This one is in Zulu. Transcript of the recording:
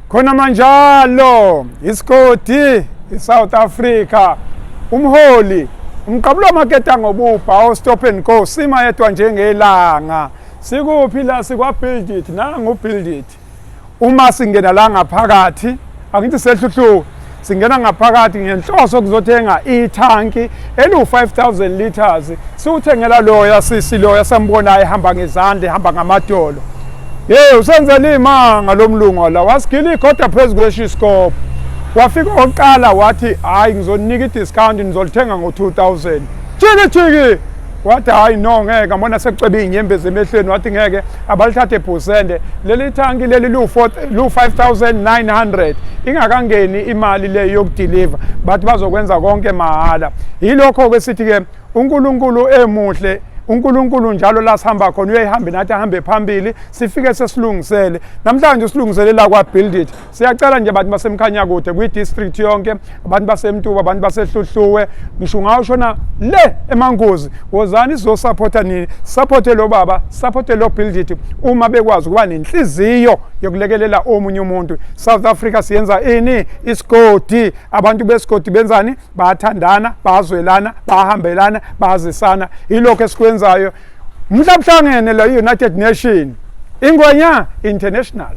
khona manjalo isigodi iSouth Africa umholi umqabulo maketa ngobupha stop and go sima yedwa njengelanga sikuphi la sikwa build it nangu build it uma singena la ngaphakathi akithi sehluhlu singena ngaphakathi ngenhloso kuzothenga ithanki elu-5000 liters siuthengela loya sisi loya sambona ehamba ngezandla ehamba ngamadolo usenzela imanga lomlungu la wasigila ikhoda phezu kweshiscope wafika oqala wathi hayi ngizonika idiscount ngizolithenga ngo-2000 thiki wathi hayi no ngeke ngibona sekucebe inyembezi emehlweni wathi ngeke abalithathe ephusende leli thanki leli lu-5900 ingakangeni imali le yokudeliver bathi bazokwenza konke mahala yilokho ke sithi ke uNkulunkulu emuhle uNkulunkulu njalo la sihamba khona uyayihambe nathi ahambe phambili sifike sesilungisele namhlanje silungisele la kwa build it siyacela nje abantu basemkhanya kude kwi district yonke abantu basemtuba abantu basehluhluwe ngisho ngawushona le emangozi wozani sizosupporta nini support lo baba support lo build it uma bekwazi kuba nenhliziyo yokulekelela omunye umuntu South Africa siyenza ini isigodi abantu besigodi benzani bayathandana bazwelana bahambelana bazisana ilokho esikwenzayo mhlawumhlangene la United Nation ingwenya international